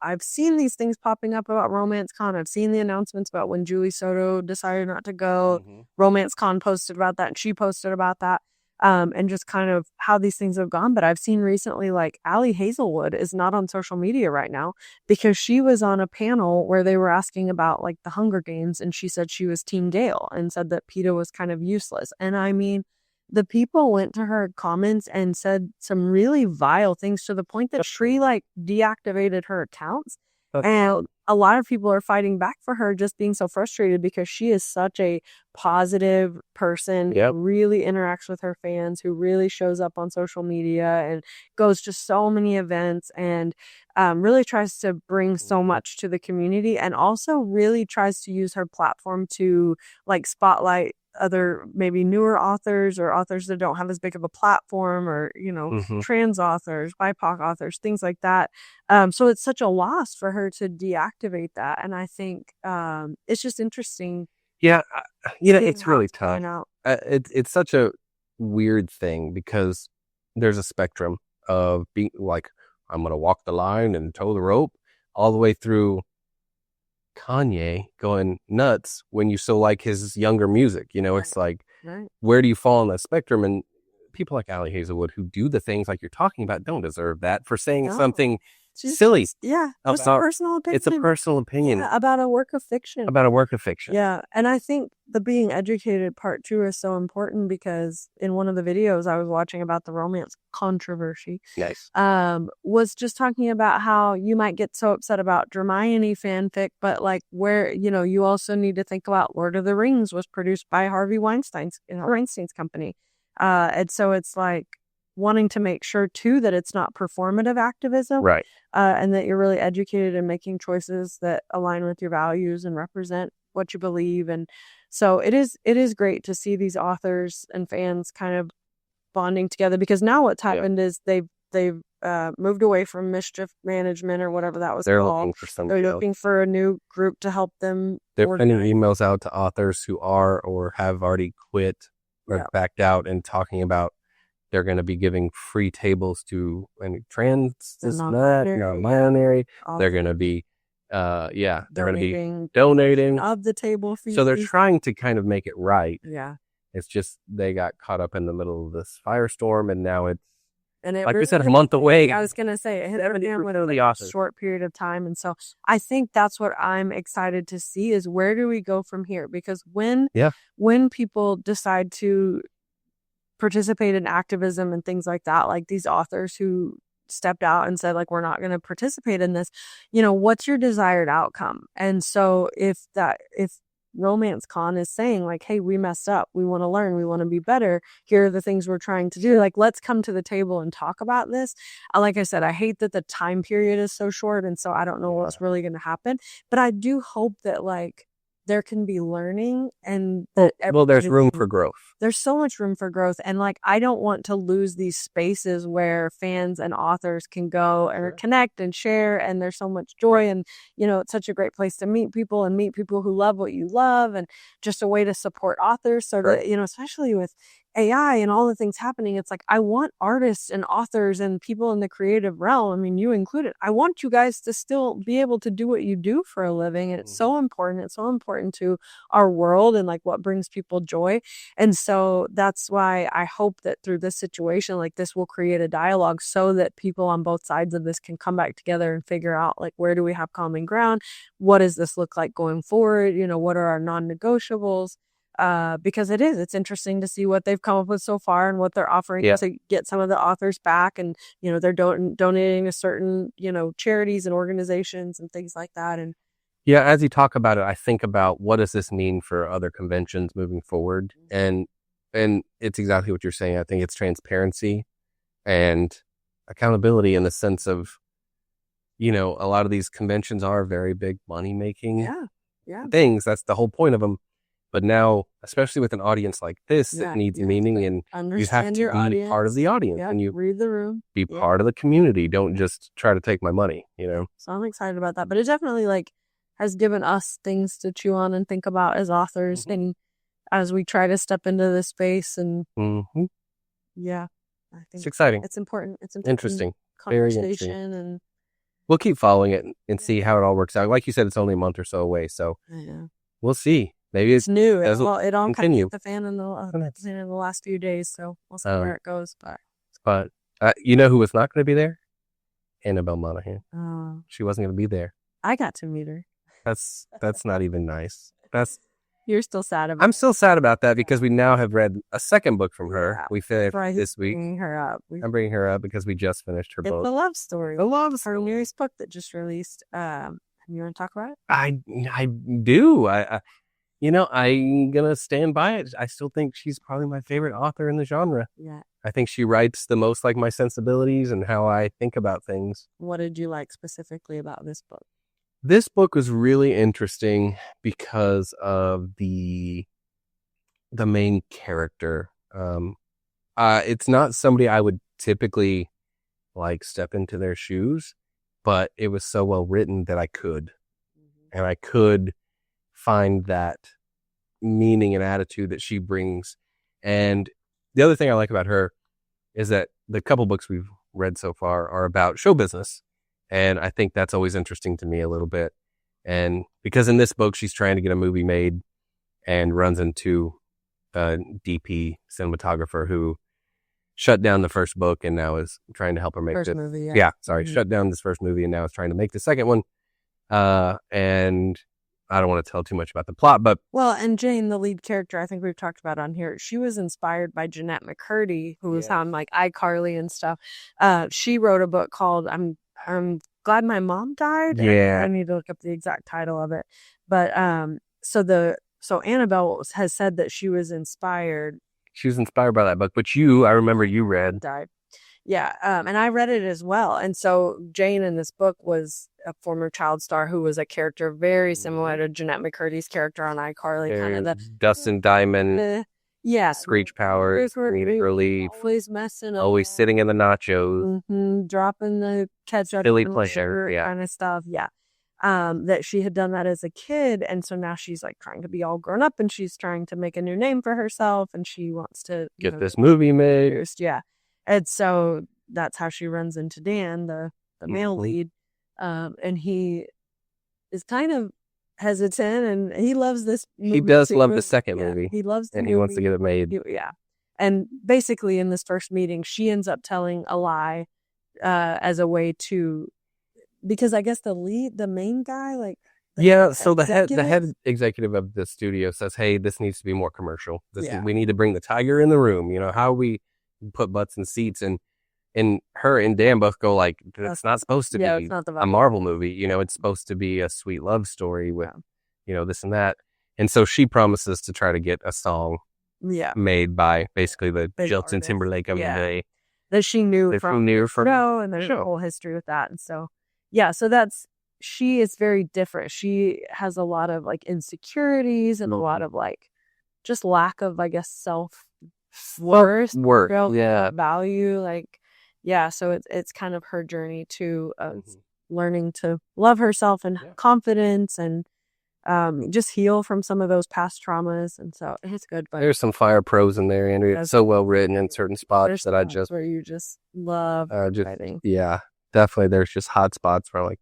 I've seen these things popping up about Romance Con. I've seen the announcements about when Julie Soto decided not to go. Romance Con posted about that, and she posted about that. and just kind of how these things have gone. But I've seen recently, like Allie Hazelwood is not on social media right now because she was on a panel where they were asking about like the Hunger Games, and she said she was Team Gale and said that PETA was kind of useless. And I mean, the people went to her comments and said some really vile things to the point that she like deactivated her accounts. And a lot of people are fighting back for her, just being so frustrated because she is such a positive person who really interacts with her fans, who really shows up on social media and goes to so many events and really tries to bring so much to the community, and also really tries to use her platform to like spotlight other maybe newer authors or authors that don't have as big of a platform, or trans authors, BIPOC authors, things like that. So it's such a loss for her to deactivate that, and I think it's just interesting. Yeah, it's really tough. It's such a weird thing because there's a spectrum of being like, I'm gonna walk the line and toe the rope, all the way through Kanye going nuts when you so like his younger music. It's like, where do you fall on that spectrum? And people like Allie Hazelwood who do the things like you're talking about don't deserve that for saying something silly. Yeah, it's a personal opinion. It's a personal opinion about a work of fiction. Yeah, and I think the being educated part too is so important, because in one of the videos I was watching about the romance controversy, was just talking about how you might get so upset about Hermione fanfic, but like where you also need to think about Lord of the Rings was produced by Harvey Weinstein's company, and so it's like wanting to make sure too that it's not performative activism, right? And that you're really educated and making choices that align with your values and represent what you believe. And so it is great to see these authors and fans kind of bonding together, because now what's happened is they've moved away from Mischief Management or whatever that was called. They're looking for a new group to help them. They're sending emails out to authors who are or have already quit or backed out, and talking about they're going to be giving free tables to trans, non-binary. They're going to be, they're going to be donating of the table fees. So they're trying to kind of make it right. Yeah. It's just they got caught up in the middle of this firestorm, and now it's, like really, we said, a month away. I was going to say, it hit them with a short period of time. And so I think that's what I'm excited to see is, where do we go from here? Because when people decide to participate in activism and things like that, like these authors who stepped out and said like, we're not going to participate in this, what's your desired outcome? And so if Romance Con is saying like, hey, we messed up, we want to learn, we want to be better, here are the things we're trying to do, like, let's come to the table and talk about this. Like I said, I hate that the time period is so short, and so I don't know what's really going to happen, but I do hope that like there can be learning, and that there's room for growth. There's so much room for growth. And like, I don't want to lose these spaces where fans and authors can go and connect and share. And there's so much joy, and, it's such a great place to meet people who love what you love, and just a way to support authors. So that, especially with AI and all the things happening, it's like, I want artists and authors and people in the creative realm, I mean, you included, I want you guys to still be able to do what you do for a living. And it's so important. It's so important to our world and like what brings people joy. And so that's why I hope that through this situation, like this will create a dialogue so that people on both sides of this can come back together and figure out like, where do we have common ground? What does this look like going forward? What are our non-negotiables? Because it's interesting to see what they've come up with so far and what they're offering to get some of the authors back. And, they're donating to certain, charities and organizations and things like that. And as you talk about it, I think about what does this mean for other conventions moving forward? And it's exactly what you're saying. I think it's transparency and accountability in the sense of, a lot of these conventions are very big money-making things. That's the whole point of them. But now, especially with an audience like this, it needs meaning, and you have to be part of the audience, and you read the room, be part of the community. Don't just try to take my money, So I'm excited about that. But it definitely like has given us things to chew on and think about as authors, and as we try to step into this space. And I think it's exciting. It's important. It's interesting. Conversation. Very interesting. And we'll keep following it and see how it all works out. Like you said, it's only a month or so away, so we'll see. Maybe it's new. It all continue. kind of hit the fan in the last few days, so we'll see where it goes. But you know who was not going to be there? Annabelle Monaghan. Oh. She wasn't going to be there. I got to meet her. That's not even nice. You're still sad about. I'm still sad about that because we now have read a second book from her. Yeah. We finished this week. I'm bringing her up because we just finished her book. It's a love story. Her newest book that just released. You want to talk about it? I do. I'm gonna stand by it. I still think she's probably my favorite author in the genre. Yeah. I think she writes the most like my sensibilities and how I think about things. What did you like specifically about this book? This book was really interesting because of the main character. It's not somebody I would typically like step into their shoes, but it was so well written that I could. Mm-hmm. And I could find that meaning and attitude that she brings. And the other thing I like about her is that the couple books we've read so far are about show business. And I think that's always interesting to me a little bit. And because in this book, she's trying to get a movie made and runs into a DP cinematographer who shut down the first book and now is trying to help her make first movie. Yeah. Shut down this first movie and now is trying to make the second one. And I don't want to tell too much about the plot, but and Jane, the lead character, I think we've talked about on here. She was inspired by Jeanette McCurdy, who was on like iCarly and stuff. She wrote a book called "I'm Glad My Mom Died." Yeah, I need to look up the exact title of it. But so Annabelle has said that she was inspired. She was inspired by that book, but I remember you read. Died. Yeah, and I read it as well. And so Jane in this book was a former child star who was a character very similar to Jeanette McCurdy's character on iCarly. Kind of the Dustin Diamond, Screech Powers, comedic relief, always messing up, always sitting in the nachos, dropping the ketchup, silly pleasure, kind of stuff. Yeah, that she had done that as a kid, and so now she's like trying to be all grown up, and she's trying to make a new name for herself, and she wants to get this movie made. Yeah. And so that's how she runs into Dan, the male lead. And he is kind of hesitant and he loves this movie. He does love the second movie. He loves the movie. And he wants to get it made. And basically in this first meeting, she ends up telling a lie as a way to, because I guess the main guy, like, so the head executive of the studio says, hey, this needs to be more commercial. We need to bring the tiger in the room. How we put butts in seats, and her and Dan both go like, that's not supposed to be a Marvel movie. It's supposed to be a sweet love story with this and that. And so she promises to try to get a song made by basically the Justin Timberlake of the day that she knew from show, and there's a whole history with that. And so she is very different. She has a lot of like insecurities and a lot of like just lack of, I guess, worth, value, so it's kind of her journey to learning to love herself and have confidence and just heal from some of those past traumas. And so it's good. But there's some fire prose in there, Andrea. It's so well written in certain spots that I just where you just love writing. Yeah, definitely. There's just hot spots where I'm like,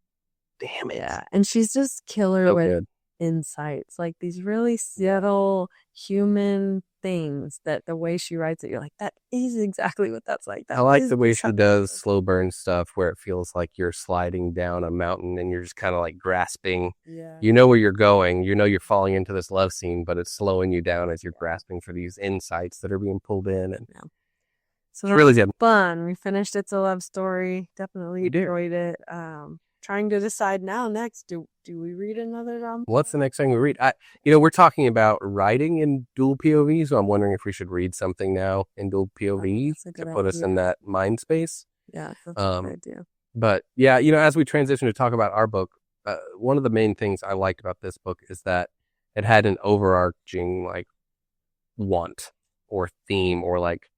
damn it. Yeah, and she's just killer with insights, like these really subtle human things that the way she writes it, you're like, that is exactly what that's like. I like the way she does slow burn stuff where it feels like you're sliding down a mountain and you're just kind of like grasping. You know where you're going, you're falling into this love scene, but it's slowing you down as you're grasping for these insights that are being pulled in. And so it's really fun. We finished It's a Love Story. Definitely enjoyed it. Trying to decide now next, do we read another rom-com? What's the next thing we read? We're talking about writing in dual POV, so I'm wondering if we should read something now in dual POV to put us in that mind space. Yeah, that's a good idea. But yeah, as we transition to talk about our book, one of the main things I liked about this book is that it had an overarching like want or theme or like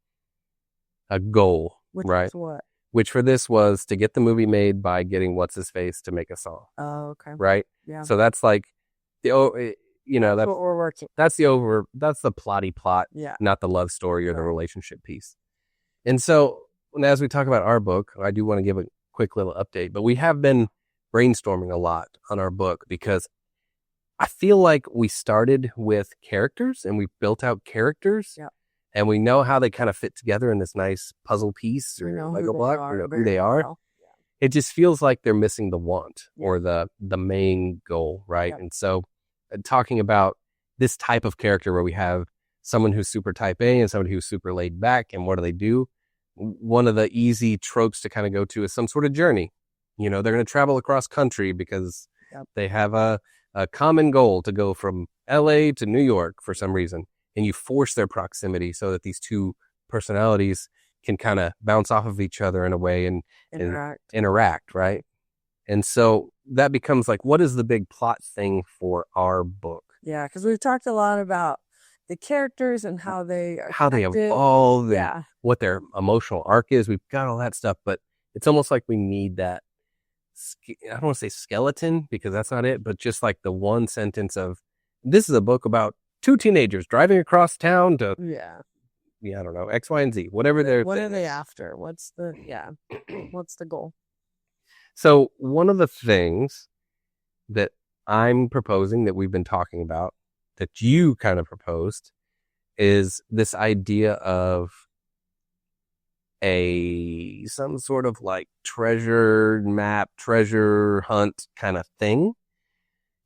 a goal, right? Is what? Which for this was to get the movie made by getting what's-his-face to make a song. Oh, okay. Right? Yeah. So that's like, that's what we're working. That's the plotty plot, not the love story or the relationship piece. And so as we talk about our book, I do want to give a quick little update, but we have been brainstorming a lot on our book because I feel like we started with characters and we built out characters. Yep. And we know how they kind of fit together in this nice puzzle piece or Lego block. We know who they are. Well. Yeah. It just feels like they're missing the want or the main goal, right? Yep. And so talking about this type of character where we have someone who's super type A and somebody who's super laid back, and what do? One of the easy tropes to kind of go to is some sort of journey. You know, they're going to travel across country because they have a common goal to go from LA to New York for some reason. And you force their proximity so that these two personalities can kind of bounce off of each other in a way and interact, right? And so that becomes like, what is the big plot thing for our book? Yeah, because we've talked a lot about the characters and how they evolve, and what their emotional arc is. We've got all that stuff, but it's almost like we need that. I don't want to say skeleton because that's not it, but just like the one sentence of, this is a book about 2 teenagers driving across town to I don't know, X, Y, and Z, whatever they're. What are they after? What's the what's the goal? So one of the things that I'm proposing that we've been talking about that you kind of proposed is this idea of some sort of like treasure map, treasure hunt kind of thing.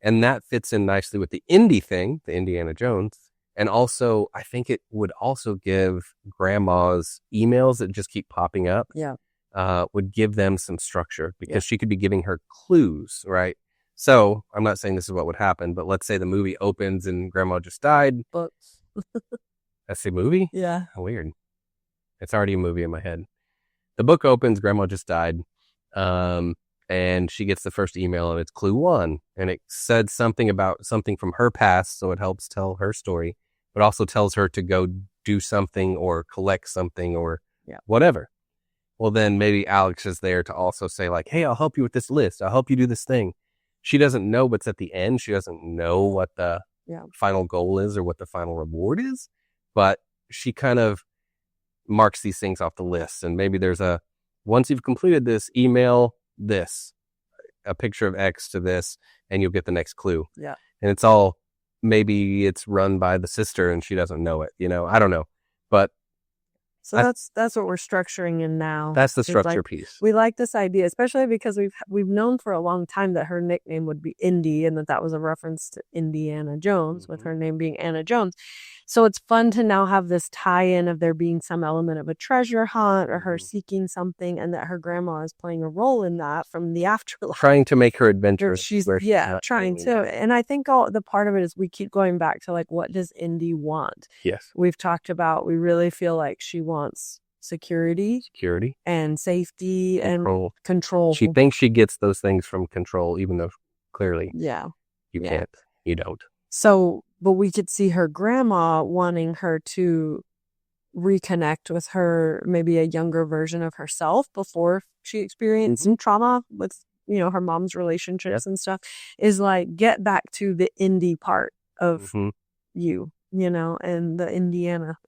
And that fits in nicely with the indie thing, the Indiana Jones. And also, I think it would also give grandma's emails that just keep popping up. Yeah. Would give them some structure because she could be giving her clues, right? So I'm not saying this is what would happen, but let's say the movie opens and grandma just died. Books. That's the movie? Yeah. How weird. It's already a movie in my head. The book opens, grandma just died. And she gets the first email and it's clue 1. And it said something about something from her past. So it helps tell her story, but also tells her to go do something or collect something or whatever. Well, then maybe Alex is there to also say like, hey, I'll help you with this list. I'll help you do this thing. She doesn't know, but it's at the end. She doesn't know what the final goal is or what the final reward is, but she kind of marks these things off the list. And maybe there's once you've completed this, email this, a picture of X to this, and you'll get the next clue. Yeah. And maybe it's run by the sister and she doesn't know it, I don't know. But so that's what we're structuring in now. That's the structure piece. We like this idea, especially because we've known for a long time that her nickname would be Indy, and that was a reference to Indiana Jones, with her name being Anna Jones. So it's fun to now have this tie-in of there being some element of a treasure hunt or her seeking something, and that her grandma is playing a role in that from the afterlife. Trying to make her adventurous. She's trying to. And I think the part of it is we keep going back to like, what does Indy want? Yes. We've talked about, we really feel like she wants security and safety and control. She thinks she gets those things from control, even though clearly you can't. You don't. So, but we could see her grandma wanting her to reconnect with her, maybe a younger version of herself before she experienced some trauma with, her mom's relationships and stuff, is like, get back to the indie part of you, and the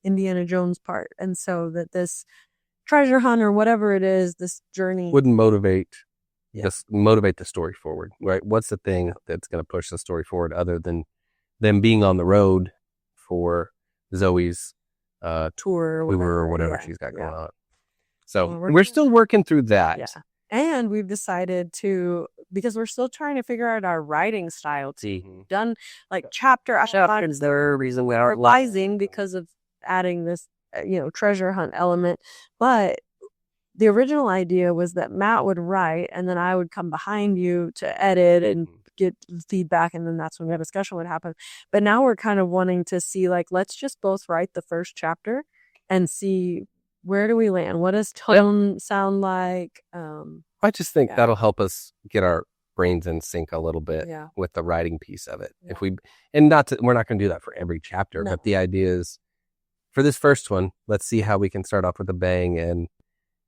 Indiana Jones part. And so that this treasure hunt or whatever it is, this journey would motivate the story forward, right? What's the thing that's going to push the story forward other than them being on the road for Zoe's tour or whatever she's got going on. So we're still working through that. Yeah. And we've decided to, because we're still trying to figure out our writing style. We've done like chapter after is there a reason we are revising because of adding this, treasure hunt element. But the original idea was that Matt would write and then I would come behind you to edit and get feedback, and then that's when the discussion would happen. But now we're kind of wanting to see, like, let's just both write the first chapter and see where do we land. What does tone sound like? I just think that'll help us get our brains in sync a little bit with the writing piece of it. If we're not going to do that for every chapter, but the idea is for this first one, let's see how we can start off with a bang and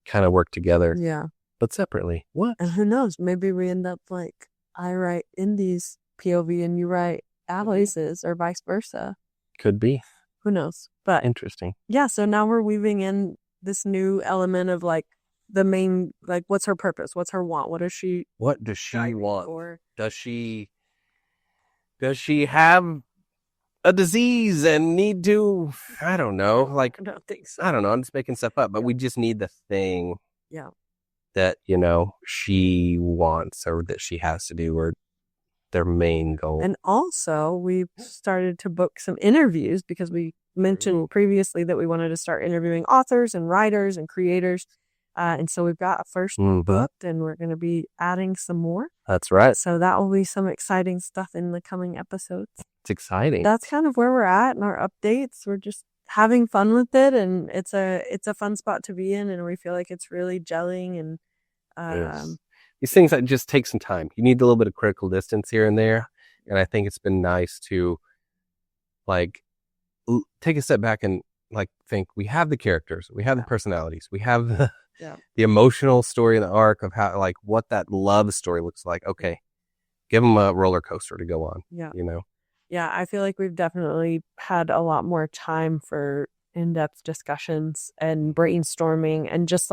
kind of work together. Yeah. But separately. What? And who knows? Maybe we end up like, I write Indy's POV and you write Alice's, or vice versa. Could be. Who knows? But interesting. Yeah. So now we're weaving in this new element of like the main, like, what's her purpose? What's her want? What does she want? Or does she Does she have a disease and need to, I don't know, like, I don't think so. I don't know, I'm just making stuff up, but we just need the thing Yeah. that, she wants or that she has to do, or their main goal. And also, we started to book some interviews because we mentioned previously that we wanted to start interviewing authors and writers and creators. And so we've got a first booked, and we're going to be adding some more. That's right. So that will be some exciting stuff in the coming episodes. It's exciting. That's kind of where we're at in our updates. We're just having fun with it, and it's a fun spot to be in, and we feel like it's really gelling. And yes. These things that just take some time. You need a little bit of critical distance here and there, and I think it's been nice to take a step back and think we have the characters, we have the personalities, we have the emotional story and the arc of how what that love story looks like. Okay, give them a roller coaster to go on. Yeah, I feel like we've definitely had a lot more time for in-depth discussions and brainstorming and just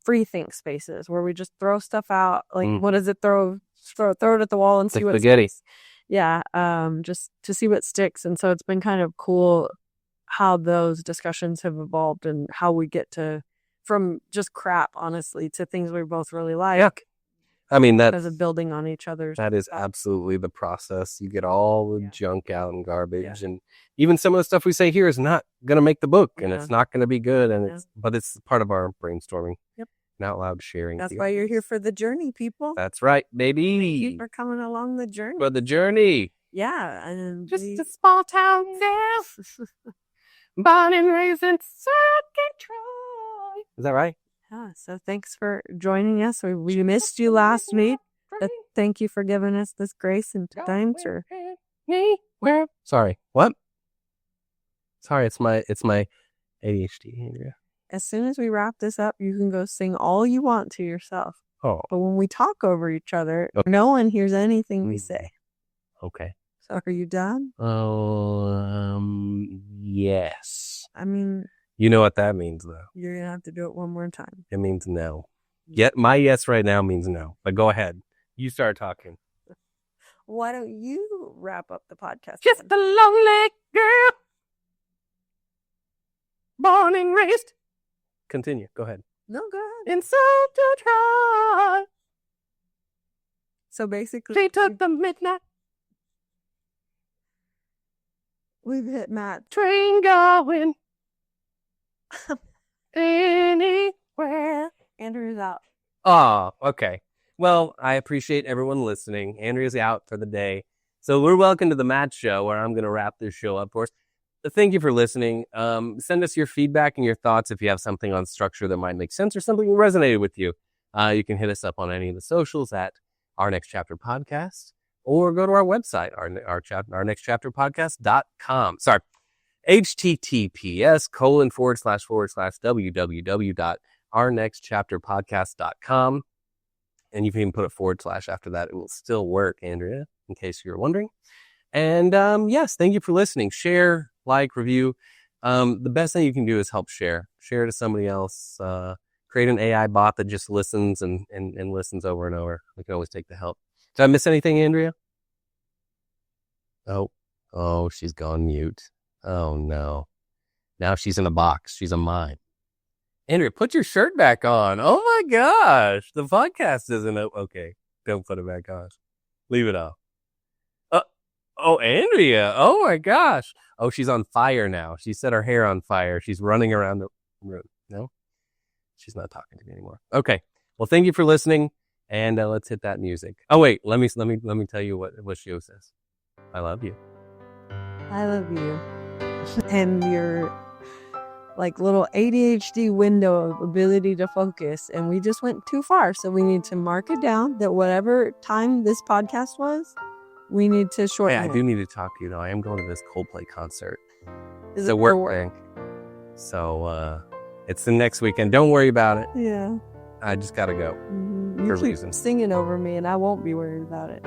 free think spaces where we just throw stuff out. What does it throw it at the wall and see what sticks. Yeah, just to see what sticks. And so it's been kind of cool how those discussions have evolved and how we get to from just crap, honestly, to things we both really like. Yeah. I mean, because of building on each other's. That is absolutely the process. You get all the junk out and garbage, and even some of the stuff we say here is not going to make the book, and it's not going to be good, and but it's part of our brainstorming. Yep. And out loud sharing. That's why you're here for the journey, people. That's right, baby. Thank you for coming along the journey. For the journey. Yeah, and just a small town girl, born and raised in Troy. Is that right? Yeah, so thanks for joining us. We missed you last week. Thank you for giving us this grace and time. Sorry, what? Sorry, it's my ADHD, Andrea. As soon as we wrap this up, you can go sing all you want to yourself. Oh. But when we talk over each other, no one hears anything we say. Okay. So are you done? Yes. I mean... You know what that means, though. You're going to have to do it one more time. It means no. My yes right now means no. But go ahead. You start talking. Why don't you wrap up the podcast? Just a lonely girl. Born and raised. Continue. Go ahead. No, go ahead. In such a try. So basically... She took the midnight. We've hit Matt. Train going. Anywhere. Andrew's out. Oh, okay. Well, I appreciate everyone listening. Andrea's out for the day. So we're welcome to the Matt Show, where I'm going to wrap this show up for us. Thank you for listening. Send us your feedback and your thoughts if you have something on structure that might make sense or something that resonated with you. You can hit us up on any of the socials at Our Next Chapter Podcast, or go to our website, ournextchapterpodcast.com. Sorry. https://www.ournextchapterpodcast.com. And you can even put a / after that. It will still work, Andrea, in case you're wondering. And yes, thank you for listening. Share, like, review. The best thing you can do is help share. Share to somebody else. Create an AI bot that just listens and listens over and over. We can always take the help. Did I miss anything, Andrea? Oh, she's gone mute. Oh, no. Now she's in a box. She's a mime. Andrea, put your shirt back on. Oh, my gosh. The podcast isn't okay. Don't put it back on. Leave it off. Oh, Andrea. Oh, my gosh. Oh, she's on fire now. She set her hair on fire. She's running around the room. No? She's not talking to me anymore. Okay. Well, thank you for listening. And let's hit that music. Oh, wait. Let me tell you what Shio says. I love you. I love you. And your little ADHD window of ability to focus, and we just went too far, so we need to mark it down that whatever time this podcast was, we need to shorten it. I do need to talk to you, though. I am going to this Coldplay concert. It's a work thing. So it's the next weekend. Don't worry about it. Yeah. I just gotta go. You keep singing over me, and I won't be worried about it.